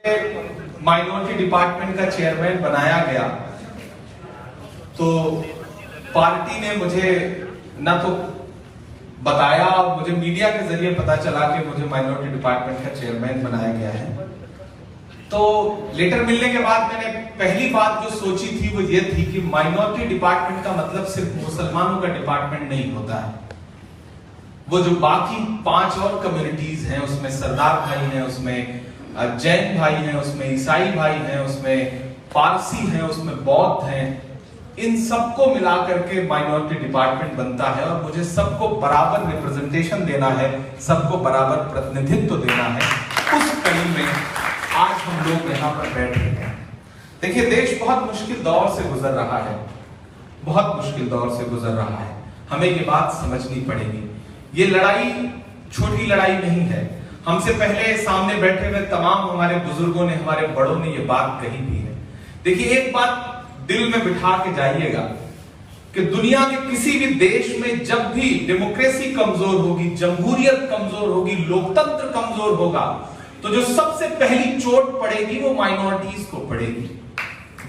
Minority department का chairman बनाया गया तो पार्टी ने मुझे ना तो बताया और मुझे मीडिया के जरिए पता चला कि मुझे माइनॉरिटी डिपार्टमेंट का चेयरमैन बनाया गया है। तो लेटर मिलने के बाद मैंने पहली बात जो सोची थी वो ये थी कि माइनॉरिटी डिपार्टमेंट का मतलब सिर्फ मुसलमानों का डिपार्टमेंट नहीं होता है। वो जो बाकी 5 और कम्युनिटीज हैं, उसमें सरदार भाई हैं, उसमें जैन भाई हैं, उसमें ईसाई भाई हैं, उसमें पारसी हैं, उसमें बौद्ध हैं, इन सबको मिलाकर के माइनॉरिटी डिपार्टमेंट बनता है और मुझे सबको बराबर रिप्रेजेंटेशन देना है, सबको बराबर प्रतिनिधित्व देना है। उस कड़ी में आज हम लोग यहाँ पर बैठ रहे हैं। देखिए, देश बहुत मुश्किल दौर से गुजर रहा है, बहुत मुश्किल दौर से गुजर रहा है। हमें ये बात समझनी पड़ेगी। ये लड़ाई छोटी लड़ाई नहीं है। हमसे पहले सामने बैठे हुए तमाम हमारे बुजुर्गों ने, हमारे बड़ों ने ये बात कही भी है। देखिए, एक बात दिल में बिठा के जाइएगा कि दुनिया के किसी भी देश में जब भी डेमोक्रेसी कमजोर होगी, जमहूरियत कमजोर होगी, लोकतंत्र कमजोर होगा, तो जो सबसे पहली चोट पड़ेगी वो माइनॉरिटीज को पड़ेगी,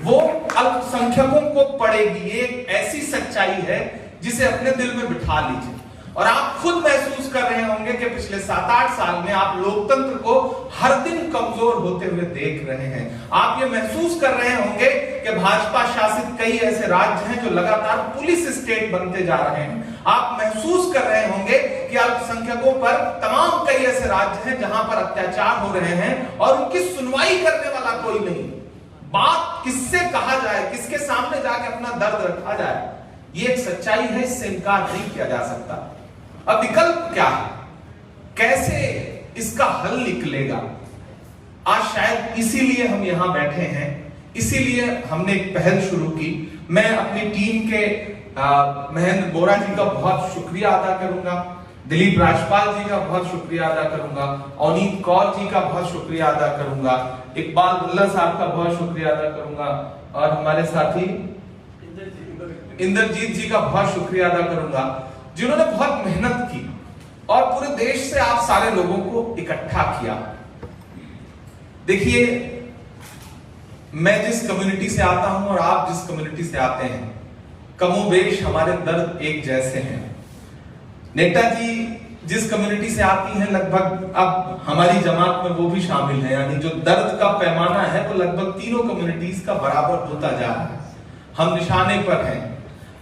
वो अल्पसंख्यकों को पड़ेगी। ये एक ऐसी सच्चाई है जिसे अपने दिल में बिठा लीजिए। और आप खुद महसूस कर रहे होंगे कि पिछले 7-8 साल में आप लोकतंत्र को हर दिन कमजोर होते हुए देख रहे हैं। आप ये महसूस कर रहे होंगे कि भाजपा शासित कई ऐसे राज्य हैं जो लगातार पुलिस स्टेट बनते जा रहे हैं। आप महसूस कर रहे होंगे कि अल्पसंख्यकों पर तमाम कई ऐसे राज्य हैं जहां पर अत्याचार हो रहे हैं और उनकी सुनवाई करने वाला कोई नहीं। बात किससे कहा जाए, किसके सामने जाके अपना दर्द रखा जाए, ये एक सच्चाई है, इससे इनकार नहीं किया जा सकता। अब विकल्प क्या है, कैसे इसका हल निकलेगा? आज शायद इसीलिए हम यहां बैठे हैं, इसीलिए हमने एक पहल शुरू की। मैं अपनी टीम के महेंद्र बोरा जी का बहुत शुक्रिया अदा करूंगा, दिलीप राजपाल जी का बहुत शुक्रिया अदा करूंगा, अवनीत कौर जी का बहुत शुक्रिया अदा करूंगा, इकबाल बुल्ला साहब का बहुत शुक्रिया अदा करूंगा और हमारे साथी इंद्रजीत जी का बहुत शुक्रिया अदा करूंगा, जिन्होंने बहुत मेहनत की और पूरे देश से आप सारे लोगों को इकट्ठा किया। देखिए, मैं जिस कम्युनिटी से आता हूं और आप जिस कम्युनिटी से आते हैं, कमोबेश हमारे दर्द एक जैसे हैं। नेताजी जिस कम्युनिटी से आती हैं, लगभग अब हमारी जमात में वो भी शामिल है, यानी जो दर्द का पैमाना है वो लगभग तीनों कम्युनिटीज का बराबर होता जा रहा है। हम निशाने पर हैं।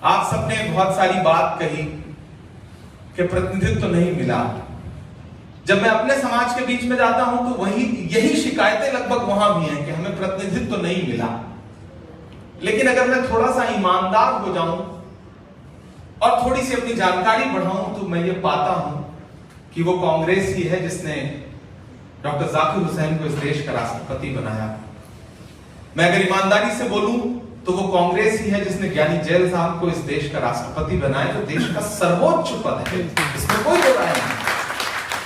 आप सबने बहुत सारी बात कही कि प्रतिनिधित्व तो नहीं मिला। जब मैं अपने समाज के बीच में जाता हूं तो यही शिकायतें लगभग वहां भी हैं कि हमें प्रतिनिधित्व तो नहीं मिला। लेकिन अगर मैं थोड़ा सा ईमानदार हो जाऊं और थोड़ी सी अपनी जानकारी बढ़ाऊं तो मैं ये पाता हूं कि वो कांग्रेस ही है जिसने डॉक्टर जाकिर हुसैन को इस देश का राष्ट्रपति बनाया। मैं अगर ईमानदारी से बोलूं तो वो कांग्रेस ही है जिसने ज्ञानी जैल साहब को इस देश का राष्ट्रपति बनाया, जो देश का सर्वोच्च पद है, इसमें कोई दो राय नहीं।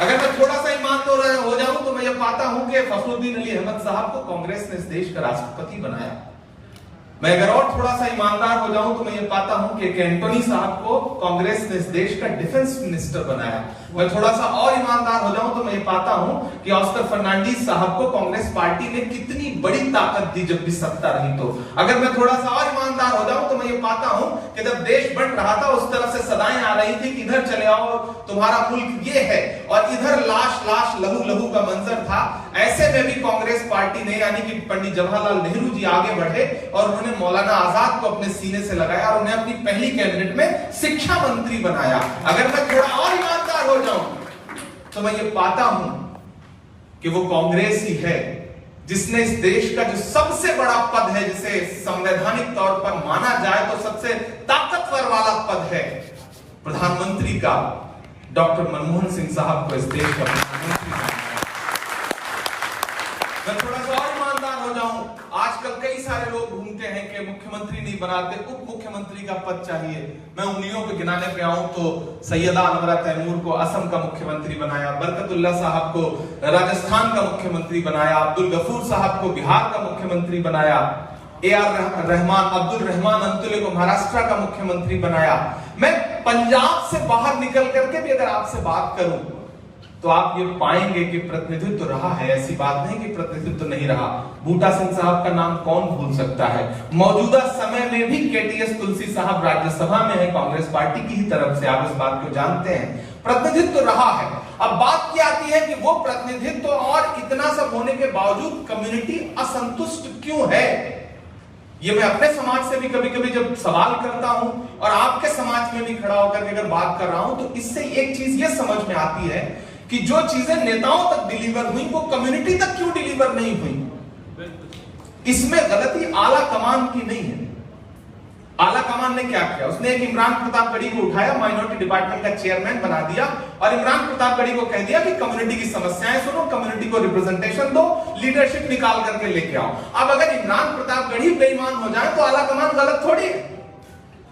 अगर मैं थोड़ा सा ईमानदार हो जाऊं तो मैं ये पाता हूं कि फखरुद्दीन अली अहमद साहब को कांग्रेस ने इस देश का राष्ट्रपति बनाया। मैं अगर और थोड़ा सा ईमानदार हो जाऊं तो मैं ये पाता हूं कि एंटोनी साहब को कांग्रेस ने इस देश का डिफेंस मिनिस्टर बनाया। मैं थोड़ा सा और ईमानदार हो जाऊं तो मैं ये पाता हूं कि ऑस्कर फर्नांडीज साहब को कांग्रेस पार्टी ने कितनी बड़ी ताकत दी जब भी सत्ता रही। तो अगर मैं थोड़ा सा और ईमानदार हो जाऊं तो मैं ये पाता हूं कि जब देश बन रहा था उस तरफ से सदाएं आ रही थी कि इधर चले आओ, तुम्हारा मुल्क ये है, और इधर लाश लाश लहू लहू का मंजर था। ऐसे में भी कांग्रेस पार्टी ने, यानी कि पंडित जवाहरलाल नेहरू जी आगे बढ़े और उन्होंने मौलाना आजाद को अपने सीने से लगाया और उन्हें अपनी पहली कैबिनेट में शिक्षा मंत्री बनाया। अगर मैं थोड़ा और ईमानदार हो जाऊं तो मैं ये पाता हूं कि वो कांग्रेस ही है जिसने इस देश का जो सबसे बड़ा पद है, जिसे संवैधानिक तौर पर माना जाए तो सबसे ताकतवर वाला पद है, प्रधानमंत्री का, डॉक्टर मनमोहन सिंह साहब को इस देश का प्रधानमंत्री बनाया। मैं थोड़ा सा और ईमानदार हो जाऊं, आजकल कई सारे लोग घूमते हैं कि मुख्यमंत्री नहीं बनाते, उप मुख्यमंत्री का पद चाहिए। मैं उंगलियों पे गिनाने पे आऊं तो सैयदा अनवरा तैमूर को असम का मुख्यमंत्री बनाया, बरकतुल्ला साहब को राजस्थान का मुख्यमंत्री बनाया, अब्दुल गफूर साहब को बिहार का मुख्यमंत्री बनाया, अब्दुल रहमान अंतुले को महाराष्ट्र का मुख्यमंत्री बनाया। मैं पंजाब से बाहर निकल करके भी अगर आपसे बात करूं तो आप ये पाएंगे कि प्रतिनिधित्व रहा है। ऐसी बात नहीं कि प्रतिनिधित्व नहीं रहा। बूटा सिंह साहब का नाम कौन भूल सकता है। मौजूदा समय में भी केटीएस तुलसी साहब राज्यसभा में है, कांग्रेस पार्टी की ही तरफ से, आप इस बात को जानते हैं। प्रतिनिधित्व रहा है। अब बात क्या आती है कि वो प्रतिनिधित्व और इतना सब होने के बावजूद कम्युनिटी असंतुष्ट क्यों है। ये मैं अपने समाज से भी कभी कभी जब सवाल करता हूं और आपके समाज में भी खड़ा होकर अगर बात कर रहा हूं, तो इससे एक चीज ये समझ में आती है कि जो चीजें नेताओं तक डिलीवर हुई वो कम्युनिटी तक क्यों डिलीवर नहीं हुई। इसमें गलती आला कमान की नहीं है। आला कमान ने क्या किया, उसने एक इमरान प्रतापगढ़ी को उठाया, माइनॉरिटी डिपार्टमेंट का चेयरमैन बना दिया और इमरान प्रतापगढ़ी को कह दिया कि कम्युनिटी की समस्याएं सुनो, कम्युनिटी को रिप्रेजेंटेशन दो, लीडरशिप निकाल करके लेके आओ। अब अगर इमरान प्रतापगढ़ी बेईमान हो जाए तो आला कमान गलत थोड़ी है।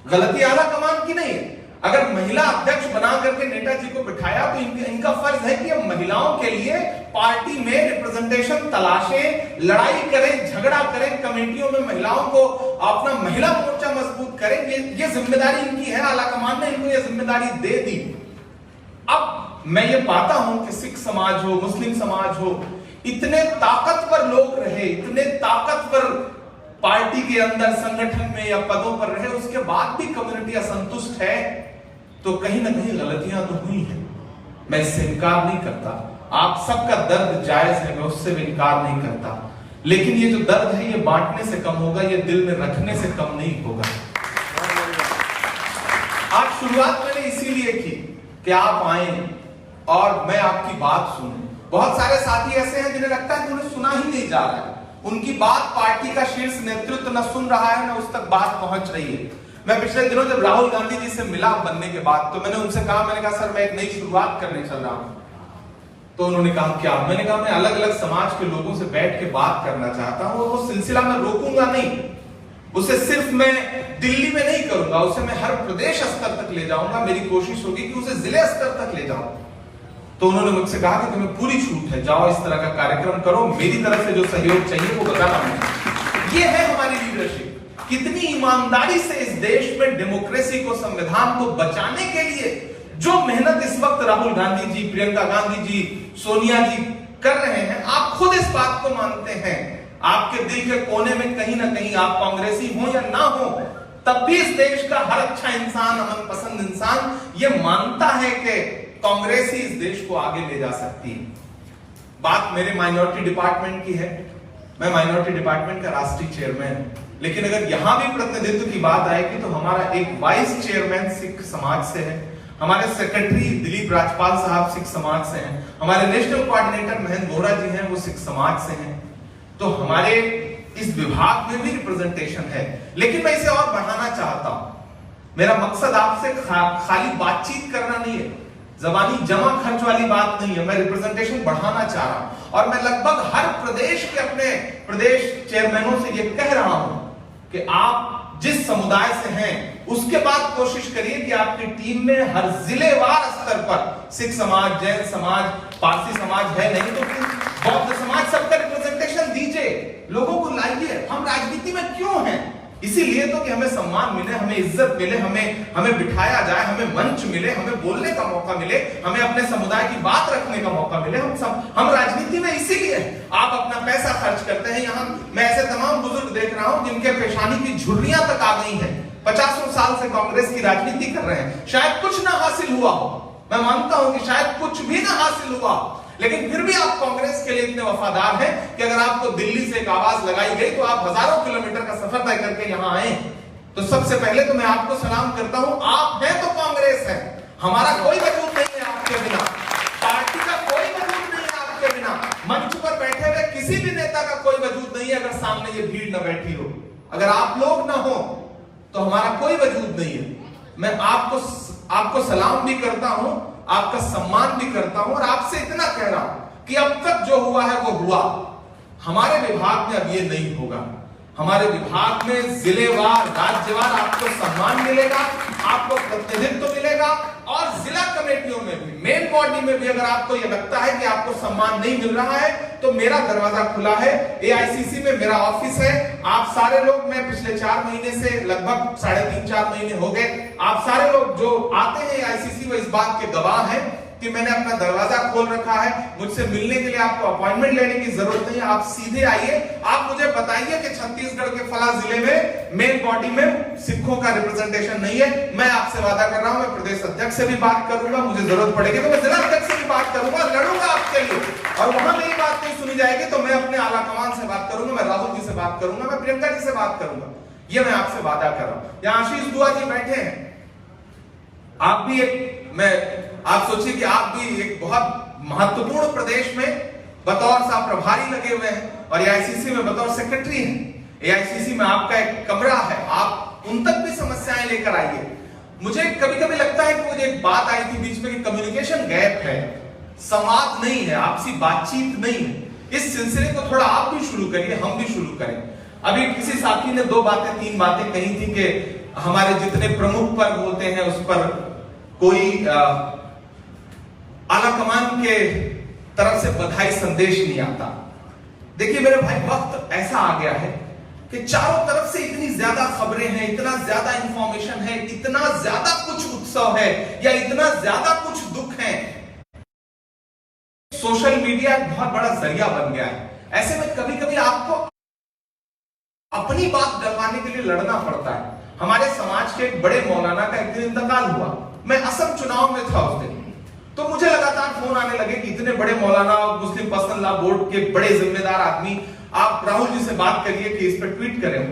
गलती आला कमान की नहीं है। अगर महिला अध्यक्ष बना करके नेताजी को बिठाया तो इनका फर्ज है कि अब महिलाओं के लिए पार्टी में रिप्रेजेंटेशन तलाशें, लड़ाई करें, झगड़ा करें, कमेटियों में महिलाओं को अपना महिला मोर्चा मजबूत करें। ये जिम्मेदारी इनकी है। आला कमान ने इनको ये जिम्मेदारी दे दी। अब मैं ये पाता हूं कि सिख समाज हो, मुस्लिम समाज हो, इतने ताकतवर लोग रहे, इतने ताकतवर पार्टी के अंदर संगठन में या पदों पर रहे, उसके बाद भी कम्युनिटी असंतुष्ट है, तो कहीं ना कहीं गलतियां तो हुई हैं। मैं इससे इनकार नहीं करता। आप सबका दर्द जायज है, मैं उससे भी इनकार नहीं करता। लेकिन ये जो दर्द है ये बांटने से कम होगा, ये दिल में रखने से कम नहीं होगा। आज शुरुआत मैंने इसीलिए की कि आप आए और मैं आपकी बात सुनूं। बहुत सारे साथी ऐसे हैं जिन्हें लगता है कि उन्हें सुना ही नहीं जा रहा है, उनकी बात पार्टी का शीर्ष नेतृत्व न सुन रहा है, न उस तक बात पहुंच रही है। मैं पिछले दिनों जब राहुल गांधी जी से मिला बनने के बाद, तो मैंने उनसे कहा, मैंने कहा सर मैं एक नई शुरुआत करने चल रहा हूं। तो उन्होंने कहा क्या? मैंने कहा मैं अलग अलग समाज के लोगों से बैठ के बात करना चाहता हूं। वो सिलसिला मैं रोकूंगा नहीं, उसे सिर्फ मैं दिल्ली में नहीं करूंगा, उसे मैं हर प्रदेश स्तर तक ले जाऊंगा। मेरी कोशिश होगी कि उसे जिले स्तर तक ले जाऊं। तो उन्होंने मुझसे कहा कि तुम्हें पूरी छूट है, जाओ इस तरह का कार्यक्रम करो, मेरी तरफ से जो सहयोग चाहिए वो बताना मुझे। ये है हमारी लीडरशिप। कितनी ईमानदारी से इस देश में डेमोक्रेसी को, संविधान को बचाने के लिए जो मेहनत इस वक्त राहुल गांधी जी, प्रियंका गांधी जी, सोनिया जी कर रहे हैं, आप खुद इस बात को मानते हैं। आपके दिल के कोने में कहीं ना कहीं, आप कांग्रेसी हो या ना हो, तब भी इस देश का हर अच्छा इंसान, अमन पसंद इंसान ये मानता है कि कांग्रेस ही इस देश को आगे ले जा सकती है। बात मेरे माइनॉरिटी डिपार्टमेंट की है। मैं माइनॉरिटी डिपार्टमेंट का राष्ट्रीय चेयरमैन हूं। लेकिन अगर यहां भी प्रतिनिधित्व की बात आएगी तो हमारा एक वाइस चेयरमैन सिख समाज से है, हमारे सेक्रेटरी दिलीप राजपाल साहब सिख समाज से हैं, हमारे नेशनल कोऑर्डिनेटर महेंद्र बोहरा जी हैं, वो सिख समाज से हैं। तो हमारे इस विभाग में भी रिप्रेजेंटेशन है। लेकिन मैं इसे और बढ़ाना चाहता हूं। मेरा मकसद आपसे खाली बातचीत करना नहीं है, जबानी जमा खर्च वाली बात नहीं है। मैं रिप्रेजेंटेशन बढ़ाना चाह रहा हूं और मैं लगभग हर प्रदेश के अपने प्रदेश चेयरमैनों से यह कह रहा हूं कि आप जिस समुदाय से हैं उसके बाद कोशिश करिए कि आपकी टीम में हर जिलेवार स्तर पर सिख समाज, जैन समाज, पारसी समाज है नहीं तो बौद्ध समाज, सबका रिप्रेजेंटेशन दीजिए, लोगों को लाइए। हम राजनीति में क्यों हैं? इसीलिए तो कि हमें सम्मान मिले, हमें इज्जत मिले, हमें बिठाया जाए, हमें मंच मिले, हमें बोलने का मौका मिले, हमें अपने समुदाय की बात रखने का मौका मिले। हम राजनीति में इसीलिए आप अपना पैसा खर्च करते हैं। यहाँ मैं ऐसे तमाम बुजुर्ग देख रहा हूं जिनके पेशानी की झुर्रियां तक आ गई हैं, 50 साल से कांग्रेस की राजनीति कर रहे हैं, शायद कुछ ना हासिल हुआ हो, मैं मानता हूं कि शायद कुछ भी ना हासिल हुआ, लेकिन फिर भी आप कांग्रेस के लिए इतने वफादार हैं कि अगर आपको दिल्ली से एक आवाज लगाई गई तो आप हजारों किलोमीटर का सफर तय करके यहां आए। तो सबसे पहले तो मैं आपको सलाम करता हूं। आप हैं तो कांग्रेस है, हमारा कोई वजूद नहीं है आपके बिना, पार्टी का कोई वजूद नहीं है आपके बिना, मंच पर बैठे हुए किसी भी नेता का कोई वजूद नहीं है अगर सामने ये भीड़ न बैठी हो। अगर आप लोग ना हो तो हमारा कोई वजूद नहीं है। मैं आपको सलाम भी करता हूं, आपका सम्मान भी करता हूं और आपसे इतना कह रहा हूं कि अब तक जो हुआ है वो हुआ। हमारे विभाग में अब ये नहीं होगा। हमारे विभाग में जिलेवार, राज्यवार आपको सम्मान मिलेगा, आपको प्रतिनिधित्व मिलेगा और जिला कमेटियों में भी, मेन बॉडी में भी अगर आपको यह लगता है कि आपको सम्मान नहीं मिल रहा है तो मेरा दरवाजा खुला है। एआईसीसी में मेरा ऑफिस है। आप सारे लोग, मैं पिछले 4 महीने से लगभग 3.5-4 महीने हो गए, आप सारे लोग जो आते हैं एआईसीसी वो इस बात के गवाह हैं कि मैंने अपना दरवाजा खोल रखा है, मुझसे मिलने के लिए आपको अपॉइंटमेंट लेने की जरूरत नहीं है, आप सीधे आइए, आप मुझे बताइए कि छत्तीसगढ़ के फला जिले में मेन बॉडी में सिखों का रिप्रेजेंटेशन नहीं है। मैं आपसे वादा कर रहा हूं, मैं प्रदेश अध्यक्ष से भी बात करूंगा, मुझे जरूरत पड़ेगी तो मैं जिला अध्यक्ष से भी बात करूंगा, लड़ूंगा आपके लिए। और वहां मेरी बात नहीं सुनी जाएगी तो मैं अपने आला कमान से बात करूंगा, मैं राहुल जी से बात करूंगा, मैं प्रियंका जी से बात करूंगा। ये मैं आपसे वादा कर रहा हूं। यहां आशीष दुआ जी बैठे हैं, आप भी आप सोचिए कि आप भी एक बहुत महत्वपूर्ण प्रदेश में बतौर सा प्रभारी लगे हुए हैं और एआईसीसी में बतौर सेक्रेटरी हैं। एआईसीसी में आपका एक कमरा है, आप उन तक भी समस्याएं लेकर आइए। मुझे कभी कभी लगता है कि मुझे एक बात आई थी बीच में कि कम्युनिकेशन गैप है, संवाद नहीं है, आपसी बातचीत नहीं है। इस सिलसिले को थोड़ा आप भी शुरू करिए, हम भी शुरू करें। अभी किसी साथी ने 3 बातें कही थी कि हमारे जितने प्रमुख पर्व होते हैं उस पर कोई आला कमान के तरफ से बधाई संदेश नहीं आता। देखिए मेरे भाई, वक्त ऐसा आ गया है कि चारों तरफ से इतनी ज्यादा खबरें हैं, इतना ज्यादा इंफॉर्मेशन है, इतना ज्यादा कुछ उत्सव है या इतना ज्यादा कुछ दुख है। सोशल मीडिया एक बहुत बड़ा जरिया बन गया है। ऐसे में कभी कभी आपको अपनी बात डलवाने के लिए लड़ना पड़ता है। हमारे समाज के एक बड़े मौलाना का एक दिन इंतकाल हुआ, मैं असम चुनाव में था उस दिन, तो मुझे लगातार फोन आने लगे कि इतने बड़े मौलाना और मुस्लिम पर्सनल लॉ बोर्ड के बड़े जिम्मेदार आदमी, आप राहुल जी से बात करिए कि इस पर ट्वीट करें।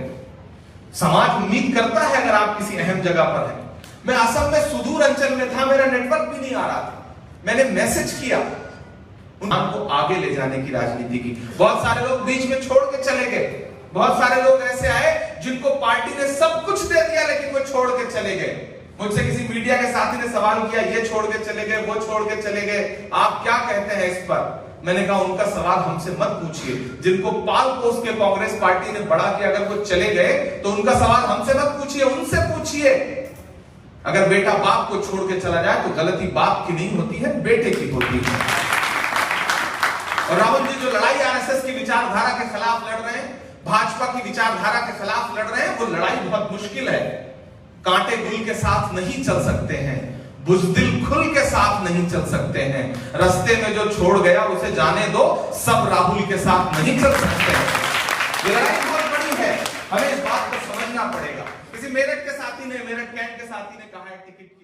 समाज उम्मीद करता है अगर आप किसी अहम जगह पर हैं। मैं असम में सुदूर अंचल में था, मेरा नेटवर्क भी नहीं आ रहा था, मैंने मैसेज किया, उनको आगे ले जाने की राजनीति की। बहुत सारे लोग बीच में छोड़ के चले गए, बहुत सारे लोग ऐसे आए जिनको पार्टी ने सब कुछ दे दिया लेकिन वो छोड़ के चले गए। मुझसे किसी मीडिया के साथी ने सवाल किया, ये छोड़ के चले गए, वो छोड़ के चले गए, आप क्या कहते हैं इस पर? मैंने कहा उनका सवाल हमसे मत पूछिए, जिनको पाल पोस के कांग्रेस पार्टी ने बड़ा किया, अगर वो चले गए तो उनका सवाल हमसे मत पूछिए, उनसे पूछिए। अगर बेटा बाप को छोड़ के चला जाए तो गलती बाप की नहीं होती है, बेटे की होती है। और राहुल जी जो लड़ाई आरएसएस की विचारधारा के खिलाफ लड़ रहे हैं, भाजपा की विचारधारा के खिलाफ लड़ रहे हैं, वो लड़ाई बहुत मुश्किल है। कांटे गुल के साथ नहीं चल सकते हैं, बुज़दिल खुल के साथ नहीं चल सकते हैं। रास्ते में जो छोड़ गया उसे जाने दो, सब राहुल के साथ नहीं चल सकते हैं। ये लड़ाई बहुत बड़ी है, हमें इस बात को समझना पड़ेगा। किसी मेरठ के साथी ने, मेरठ कैंट के साथी ने कहा है टिकट